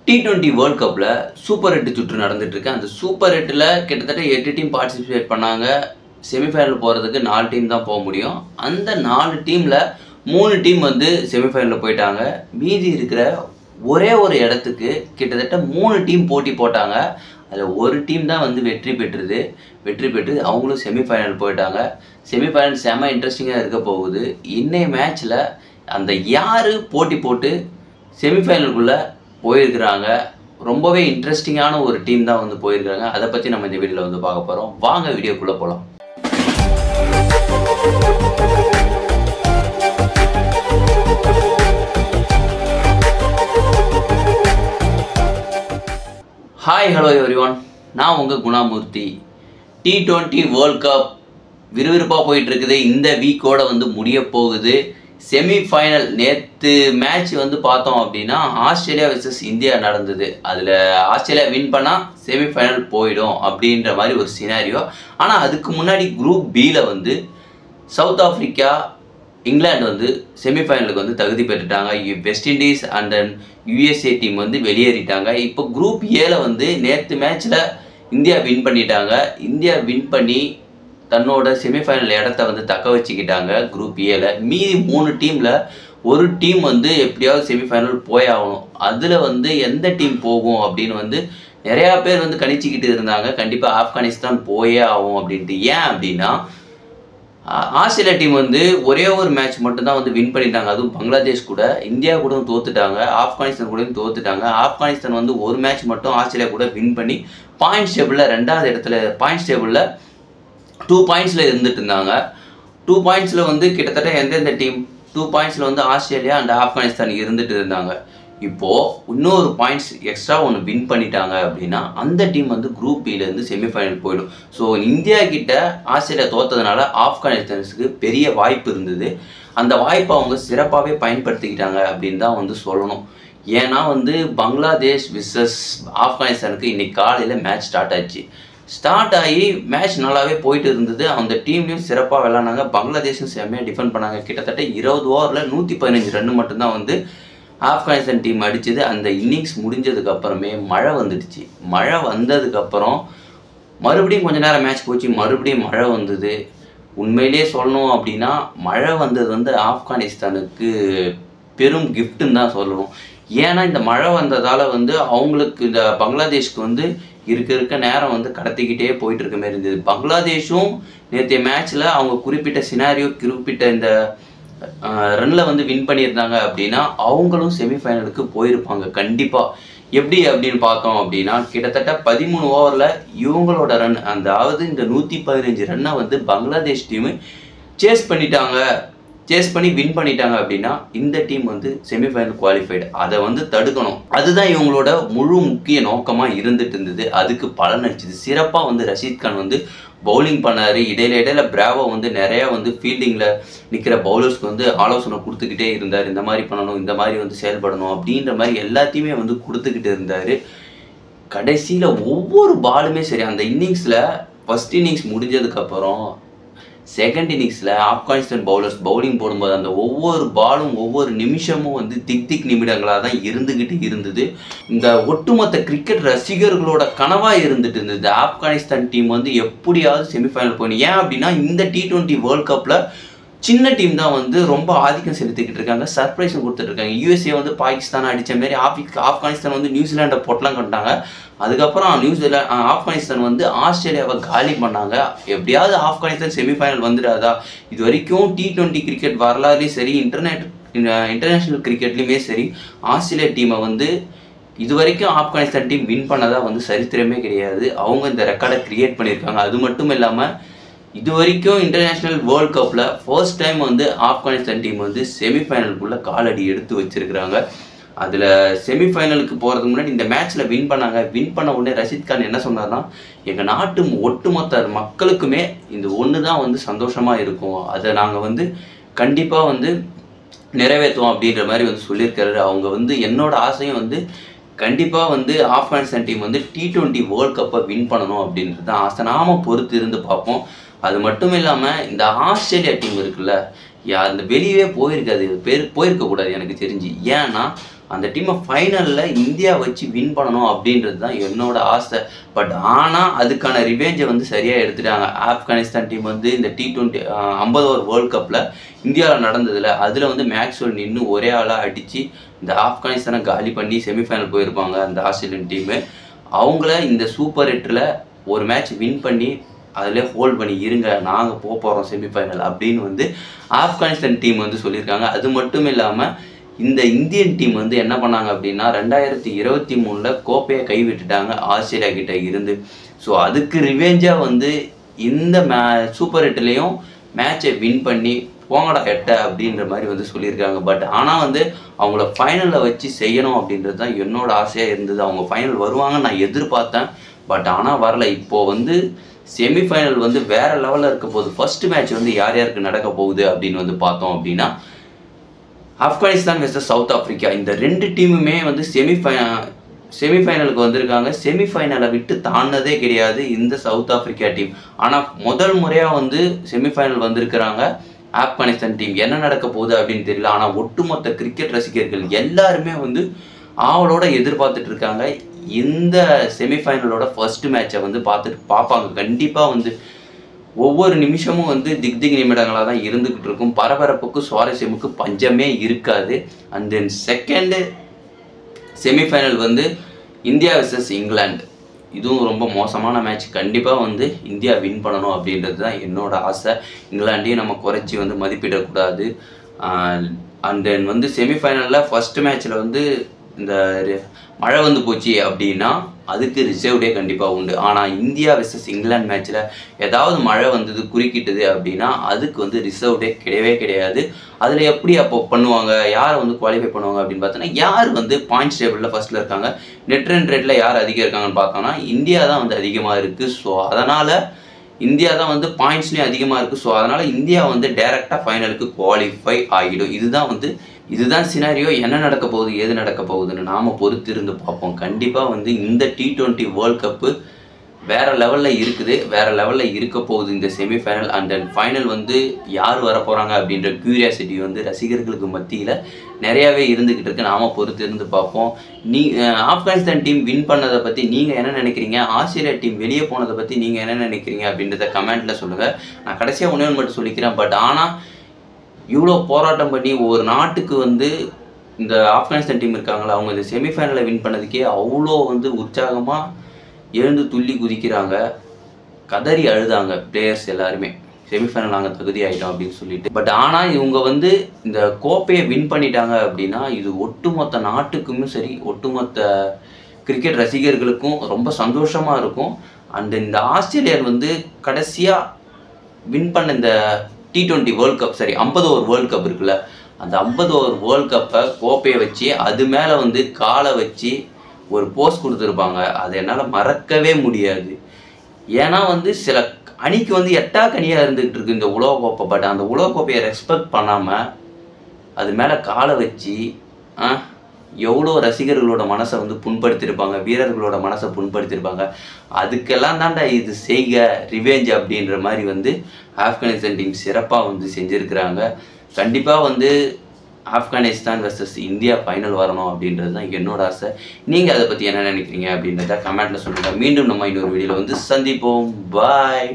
T20 world கப்ல super 8 சுற்று நடந்துட்டு இருக்கு. அந்த சூப்பர் 8ல கிட்டத்தட்ட 8 டீம் பார்ட்டிசிபேட் பண்ணாங்க. செமிஃபைனல் போறதுக்கு 4 டீம் தான் போக முடியும். அந்த 4 டீம்ல 3 டீம் வந்து செமிஃபைனல் போயிட்டாங்க. மீதி இருக்கிற ஒரே ஒரு இடத்துக்கு கிட்டத்தட்ட 3 டீம் போட்டி போட்டாங்க. அதில் ஒரு டீம் தான் வந்து வெற்றி பெற்று அவங்களும் செமிஃபைனல் போயிட்டாங்க. செமிஃபைனல் செம இன்ட்ரெஸ்டிங்காக இருக்க போகுது. இன்னைய மேட்ச்சில் அந்த யார் போட்டி போட்டு செமிஃபைனலுக்குள்ளே போயிருக்கிறாங்க, ரொம்பவே இன்ட்ரெஸ்டிங்கான ஒரு டீம் தான் வந்து போயிருக்காங்க. அதை பற்றி நம்ம இந்த வீடியோவில் வந்து பார்க்க போகிறோம். வாங்க வீடியோக்குள்ளே போகலாம். ஹாய் ஹலோ எவ்ரிவான், நான் உங்கள் குணாமூர்த்தி. T20 வேர்ல்ட் கப் விறுவிறுப்பாக போயிட்டுருக்குது. இந்த வீக்கோட வந்து முடிய போகுது. செமிஃபைனல் நேற்று மேட்ச் வந்து பார்த்தோம் அப்படின்னா ஆஸ்திரேலியா வெர்சஸ் இந்தியா நடந்தது. அதில் ஆஸ்திரேலியா வின் பண்ணால் செமிஃபைனல் போயிடும் அப்படின்ற மாதிரி ஒரு சினாரியோ. ஆனால் அதுக்கு முன்னாடி குரூப் பியில் வந்து சவுத் ஆஃப்ரிக்கா, இங்கிலாந்து வந்து செமிஃபைனலுக்கு வந்து தகுதி பெற்றுட்டாங்க. West Indies and then USA team வந்து வெளியேறிட்டாங்க. இப்போ குரூப் ஏல வந்து நேற்று மேட்ச்சில் இந்தியா வின் பண்ணிட்டாங்க. இந்தியா வின் பண்ணி தன்னோட செமிஃபைனல் இடத்த வந்து தக்க வச்சுக்கிட்டாங்க குரூப் ஏல. மீதி 3 டீமில் ஒரு டீம் வந்து எப்படியாவது செமிஃபைனல் போயாகணும். அதில் வந்து எந்த டீம் போகும் அப்படின்னு வந்து நிறையா பேர் வந்து கணிச்சிக்கிட்டு இருந்தாங்க. கண்டிப்பாக ஆப்கானிஸ்தான் போயே ஆகும் அப்படின்ட்டு. ஏன் அப்படின்னா ஆஸ்திரேலியா டீம் வந்து ஒரே ஒரு மேட்ச் மட்டும்தான் வந்து வின் பண்ணிட்டாங்க. அதுவும் பங்களாதேஷ் கூட. இந்தியா கூட தோத்துட்டாங்க, ஆப்கானிஸ்தான் கூட தோத்துட்டாங்க. ஆப்கானிஸ்தான் வந்து ஒரு மேட்ச் மட்டும் ஆஸ்திரேலியா கூட வின் பண்ணி பாயிண்ட்ஸ் டேபிளில் 2வது இடத்துல, பாயிண்ட்ஸ் டேபிளில் 2 பாயிண்ட்ஸில் இருந்துட்டு இருந்தாங்க. 2 பாயிண்ட்ஸில் வந்து கிட்டத்தட்ட எந்தெந்த டீம் 2 பாயிண்ட்ஸில் வந்து ஆஸ்திரேலியா அண்ட் ஆப்கானிஸ்தான் இருந்துட்டு இருந்தாங்க. இப்போது இன்னொரு பாயிண்ட்ஸ் எக்ஸ்ட்ரா ஒன்று வின் பண்ணிட்டாங்க அப்படின்னா அந்த டீம் வந்து குரூப் பியிலேருந்து செமிஃபைனல் போயிடும். ஸோ இந்தியா கிட்ட ஆஸ்திரேலியா தோற்றதுனால ஆப்கானிஸ்தானுக்கு பெரிய வாய்ப்பு இருந்தது. அந்த வாய்ப்பை அவங்க சிறப்பாகவே பயன்படுத்திக்கிட்டாங்க அப்படின்னு தான் வந்து சொல்லணும். ஏன்னா வந்து பங்களாதேஷ் விசஸ் ஆப்கானிஸ்தானுக்கு இன்றைக்கி காலையில் மேட்ச் ஸ்டார்ட் ஆகி மேட்ச் நல்லாவே போயிட்டு இருந்தது. அந்த டீம்லேயும் சிறப்பாக விளாண்டாங்க. பங்களாதேஷும் செம்மையாக டிஃபெண்ட் பண்ணாங்க. கிட்டத்தட்ட 20 ஓவரில் 115 ரன் மட்டும்தான் வந்து ஆப்கானிஸ்தான் டீம் அடிச்சது. அந்த இன்னிங்ஸ் முடிஞ்சதுக்கப்புறமே மழை வந்துடுச்சு. மழை வந்ததுக்கப்புறம் மறுபடியும் கொஞ்ச நேரம் மேட்ச் போச்சு, மறுபடியும் மழை வந்தது. உண்மையிலே சொல்லணும் அப்படின்னா மழை வந்தது வந்து ஆப்கானிஸ்தானுக்கு பெரும் கிஃப்ட்டுன்னு தான் சொல்லணும். ஏன்னா இந்த மழை வந்ததால் வந்து அவங்களுக்கு இந்த பங்களாதேஷ்க்கு வந்து இருக்க நேரம் வந்து கடத்திக்கிட்டே போயிட்டு இருக்க மாதிரி இருந்தது. பங்களாதேஷும் நேற்றைய மேட்ச்சில் அவங்க குறிப்பிட்ட இந்த ரன்னில் வந்து வின் பண்ணியிருந்தாங்க அப்படின்னா அவங்களும் செமிஃபைனலுக்கு போயிருப்பாங்க கண்டிப்பாக. எப்படி அப்படின்னு பார்த்தோம் அப்படின்னா கிட்டத்தட்ட 13 ஓவரில் இவங்களோட ரன், அதாவது இந்த 115 ரன்னை வந்து பங்களாதேஷ் டீமு சேஸ் பண்ணி வின் பண்ணிட்டாங்க அப்படின்னா இந்த டீம் வந்து செமிஃபைனல் குவாலிஃபைடு. அதை வந்து தடுக்கணும். அதுதான் இவங்களோட முழு முக்கிய நோக்கமாக இருந்துட்டு இருந்தது. அதுக்கு பலன் அடிச்சது. சிறப்பாக வந்து ரஷீத் கான் வந்து பவுலிங் பண்ணார். இடையில பிராவோ வந்து நிறையா வந்து ஃபீல்டிங்கில் நிற்கிற பவுலர்ஸ்க்கு வந்து ஆலோசனை கொடுத்துக்கிட்டே இருந்தார். இந்த மாதிரி பண்ணணும், இந்த மாதிரி வந்து செயல்படணும் அப்படின்ற மாதிரி எல்லாத்தையுமே வந்து கொடுத்துக்கிட்டு இருந்தார். கடைசியில் ஒவ்வொரு பாலுமே சரி, அந்த இன்னிங்ஸில் ஃபஸ்ட் இன்னிங்ஸ் முடிஞ்சதுக்கப்புறம் செகண்ட் இன்னிங்ஸில் ஆப்கானிஸ்தான் பவுலர்ஸ் பவுலிங் போடும்போது அந்த ஒவ்வொரு பாலும் ஒவ்வொரு நிமிஷமும் வந்து திக் நிமிடங்களாக தான் இருந்தது. இந்த ஒட்டுமொத்த கிரிக்கெட் ரசிகர்களோட கனவாக இருந்துட்டு இருந்தது ஆப்கானிஸ்தான் டீம் வந்து எப்படியாவது செமிஃபைனல் போகணும். ஏன் அப்படின்னா இந்த T20 வேர்ல்ட் கப்பில் சின்ன டீம் தான் வந்து ரொம்ப ஆதிக்கம் செலுத்திக்கிட்டு இருக்காங்க, சர்ப்ரைஸும் கொடுத்துட்ருக்காங்க. USA வந்து பாகிஸ்தானை அடித்த மாரி ஆப்கானிஸ்தான் வந்து நியூசிலாண்டை பொட்டலாம் கண்டாங்க. அதுக்கப்புறம் ஆப்கானிஸ்தான் வந்து ஆஸ்திரேலியாவை காலி பண்ணாங்க. எப்படியாவது ஆப்கானிஸ்தான் செமிஃபைனல் வந்துடாதா? இது வரைக்கும் T20 கிரிக்கெட் வரலாறுலேயும் சரி, இன்டர்நேஷ்னல் கிரிக்கெட்லேயுமே சரி, ஆஸ்திரேலியா டீமை வந்து இது வரைக்கும் ஆப்கானிஸ்தான் டீம் வின் பண்ணதாக வந்து சரித்திரமே கிடையாது. அவங்க இந்த ரெக்கார்டை கிரியேட் பண்ணியிருக்காங்க. அது மட்டும் இல்லாமல் இது வரைக்கும் இன்டர்நேஷ்னல் வேர்ல்ட் கப்பில் ஃபர்ஸ்ட் டைம் வந்து ஆப்கானிஸ்தான் டீம் வந்து செமிஃபைனலுக்குள்ளே காலடி எடுத்து வச்சுருக்கிறாங்க. அதில் செமிஃபைனலுக்கு போகிறதுக்கு முன்னாடி இந்த மேட்ச்சில் வின் பண்ண உடனே ரஷீத் கான் என்ன சொன்னார்னா, எங்கள் நாட்டு ஒட்டுமொத்த மக்களுக்குமே இந்த ஒன்று தான் வந்து சந்தோஷமாக இருக்கும், அதை நாங்கள் வந்து கண்டிப்பாக வந்து நிறைவேற்றுவோம் அப்படின்ற மாதிரி வந்து சொல்லியிருக்காரு. அவங்க வந்து என்னோட ஆசையும் வந்து கண்டிப்பாக வந்து ஆப்கானிஸ்தான் டீம் வந்து T20 வேர்ல்ட் கப்பை வின் பண்ணணும் அப்படின்றது தான் ஆசை. நாம பொறுத்து இருந்து பார்ப்போம். அது மட்டும் இல்லாமல் இந்த ஆஸ்திரேலியா டீம் இருக்குல்ல, அந்த வெளியே போயிருக்காது, போயிருக்கக்கூடாது எனக்கு தெரிஞ்சு. ஏன்னா அந்த டீமை ஃபைனலில் இந்தியா வச்சு வின் பண்ணணும் அப்படின்றது தான் என்னோட ஆசை. பட் ஆனால் அதுக்கான ரிவேஞ்சை வந்து சரியாக எடுத்துட்டாங்க. ஆப்கானிஸ்தான் டீம் வந்து இந்த T20 50 ஓவர் வேர்ல்ட் கப்பில் இந்தியாவில் நடந்ததில் அதில் வந்து மேக்ஸ்வெல் நின்று ஒரே ஆளாக அடித்து இந்த ஆப்கானிஸ்தானை காலி பண்ணி செமிஃபைனல் போயிருப்பாங்க. அந்த ஆஸ்திரேலியன் டீமு அவங்கள இந்த சூப்பர் 8ல் ஒரு மேட்ச் வின் பண்ணி அதில் ஹோல்ட் பண்ணி இருங்க, நாங்கள் போகிறோம் செமிஃபைனல் அப்படின்னு வந்து ஆப்கானிஸ்தான் டீம் வந்து சொல்லியிருக்காங்க. அது மட்டும் இல்லாமல் இந்த இந்தியன் டீம் வந்து என்ன பண்ணாங்க அப்படின்னா 2023 கோப்பையை கைவிட்டுட்டாங்க ஆஸ்திரேலியா கிட்ட இருந்து. ஸோ அதுக்கு ரிவேஞ்சாக வந்து இந்த சூப்பர் 8லையும் மேட்சை வின் பண்ணி போங்கடா 8 அப்படின்ற மாதிரி வந்து சொல்லியிருக்காங்க. பட் ஆனால் வந்து அவங்கள ஃபைனலில் வச்சு செய்யணும் அப்படின்றது தான் என்னோட ஆசையாக இருந்தது. அவங்க ஃபைனல் வருவாங்கன்னு நான் எதிர்பார்த்தேன். பட் ஆனால் வரல. இப்போது வந்து செமிஃபைனல் வந்து வேறு லெவலில் இருக்க போகுது. ஃபர்ஸ்ட் மேட்ச் வந்து யார் யாருக்கு நடக்க போகுது அப்படின்னு வந்து பார்த்தோம் அப்படின்னா ஆப்கானிஸ்தான் வெர்சஸ் சவுத் ஆஃப்ரிக்கா. இந்த 2 டீமுமே வந்து செமிஃபைனலுக்கு வந்திருக்காங்க. செமிஃபைனலை விட்டு தாண்டதே கிடையாது இந்த சவுத் ஆஃப்ரிக்கா டீம். ஆனால் முதல் முறையாக வந்து செமிஃபைனல் வந்திருக்கிறாங்க ஆப்கானிஸ்தான் டீம். என்ன நடக்க போகுது அப்படின்னு தெரியல. ஆனால் ஒட்டுமொத்த கிரிக்கெட் ரசிகர்கள் எல்லாருமே வந்து ஆவலோட எதிர்பார்த்துட்டு இருக்காங்க. இந்த செமிஃபைனலோட ஃபர்ஸ்ட் மேட்சை வந்து பார்ப்பாங்க. கண்டிப்பாக வந்து ஒவ்வொரு நிமிஷமும் வந்து திக் நிமிடங்களாக தான் இருந்துக்கிட்டு இருக்கும். பரபரப்புக்கு சுவாரஸ்யமுக்கு பஞ்சமே இருக்காது. அண்ட் தென் செகண்டு செமிஃபைனல் வந்து இந்தியா வெர்சஸ் இங்கிலாந்து. இதுவும் ரொம்ப மோசமான மேட்ச். கண்டிப்பாக வந்து இந்தியா வின் பண்ணணும் அப்படின்றது தான் என்னோட ஆசை. இங்கிலாண்டையும் நம்ம குறைச்சி வந்து மதிப்பிடக்கூடாது. அண்ட் தென் வந்து செமிஃபைனலில் ஃபஸ்ட்டு மேட்ச்சில் வந்து இந்த மழை வந்து போச்சு அப்படின்னா அதுக்கு ரிசர்வ்டே கண்டிப்பாக உண்டு. ஆனால் இந்தியா வெர்சஸ் இங்கிலாந்து மேட்ச்சில் ஏதாவது மழை வந்தது குறுக்கிட்டது அப்படின்னா அதுக்கு வந்து ரிசர்வ்டே கிடையவே கிடையாது. அதில் எப்படி அப்போ பண்ணுவாங்க, யாரை வந்து குவாலிஃபை பண்ணுவாங்க அப்படின்னு பார்த்தோன்னா யார் வந்து பாயிண்ட்ஸ் டேபிளில் ஃபஸ்ட்டில் இருக்காங்க, நெட் ரன் ரேட்டில் யார் அதிகம் இருக்காங்கன்னு பார்த்தோன்னா இந்தியா தான் வந்து அதிகமாக இருக்குது. ஸோ அதனால் இந்தியா தான் வந்து பாயிண்ட்ஸ்லேயும் அதிகமாக இருக்குது. ஸோ அதனால் இந்தியா வந்து டைரெக்டாக ஃபைனலுக்கு குவாலிஃபை ஆகிடும். இதுதான் சினாரியோ. என்ன நடக்க போகுது ஏது நடக்க போகுதுன்னு நாம் பொறுத்து இருந்து பார்ப்போம். கண்டிப்பாக வந்து இந்த T20 வேர்ல்ட் கப்பு வேறு லெவலில் இருக்குது. வேறு லெவலில் இருக்க போகுது இந்த செமிஃபைனல். அண்ட் தென் ஃபைனல் வந்து யார் வர போகிறாங்க அப்படின்ற க்யூரியாசிட்டி வந்து ரசிகர்களுக்கு மத்தியில் நிறையாவே இருந்துக்கிட்டு இருக்கு. நாம் பொறுத்து இருந்து பார்ப்போம். ஆப்கானிஸ்தான் டீம் வின் பண்ணதை பற்றி நீங்கள் என்ன நினைக்கிறீங்க, ஆஸ்திரேலியா டீம் வெளியே போனதை பற்றி நீங்கள் என்ன நினைக்கிறீங்க அப்படின்றத கமெண்ட்டில் சொல்லுங்கள். நான் கடைசியாக ஒன்று மட்டும் சொல்லிக்கிறேன். பட் ஆனால் இவ்வளோ போராட்டம் பண்ணி ஒவ்வொரு நாட்டுக்கு வந்து இந்த ஆப்கானிஸ்தான் டீம் இருக்காங்களா அவங்க இந்த செமிஃபைனலை வின் பண்ணதுக்கே அவ்வளோ வந்து உற்சாகமாக எழுந்து துள்ளி குதிக்கிறாங்க, கதறி அழுதாங்க பிளேயர்ஸ் எல்லாருமே. செமிஃபைனல் நாங்கள் தகுதி ஆகிட்டோம் அப்படின்னு சொல்லிட்டு. பட் ஆனால் இவங்க வந்து இந்த கோப்பையை வின் பண்ணிட்டாங்க அப்படின்னா இது ஒட்டுமொத்த நாட்டுக்குமே சரி, ஒட்டுமொத்த கிரிக்கெட் ரசிகர்களுக்கும் ரொம்ப சந்தோஷமாக இருக்கும். அண்ட் இந்த ஆஸ்திரேலியன் வந்து கடைசியாக வின் பண்ண இந்த T20 வேர்ல்ட் கப், சரி 50 ஓவர் வேர்ல்ட் கப் இருக்குல்ல, அந்த 50 ஓவர் வேர்ல்ட் கப்பை கோப்பையை வச்சு அது மேலே வந்து காலை வச்சு ஒரு போஸ் கொடுத்துருப்பாங்க. அது என்னால் மறக்கவே முடியாது. ஏன்னா வந்து சில அணிக்கு வந்து எட்டாக்கணியாக இருந்துகிட்டு இருக்கு இந்த உலகக்கோப்பை. பட் அந்த உலகக்கோப்பையை ரெஸ்பெக்ட் பண்ணாமல் அது மேலே காலை வச்சு எவ்வளோ ரசிகர்களோட மனசை வந்து புண்படுத்தியிருப்பாங்க, வீரர்களோட மனசை புண்படுத்தியிருப்பாங்க. அதுக்கெல்லாம் தாண்டா இது செய்க ரிவேஞ்ச் அப்படின்ற மாதிரி வந்து ஆப்கானிஸ்தான் டீம் சிறப்பாக வந்து செஞ்சுருக்கிறாங்க. கண்டிப்பாக வந்து ஆப்கானிஸ்தான் வெர்சஸ் இந்தியா ஃபைனல் வரணும் அப்படின்றது தான் என்னோட ஆசை. நீங்கள் அதை பற்றி என்ன நினைக்கிறீங்க அப்படின்றத கமெண்ட்டில் சொல்லுங்கள். மீண்டும் நம்ம இன்னொரு வீடியோவில் வந்து சந்திப்போம். பாய்.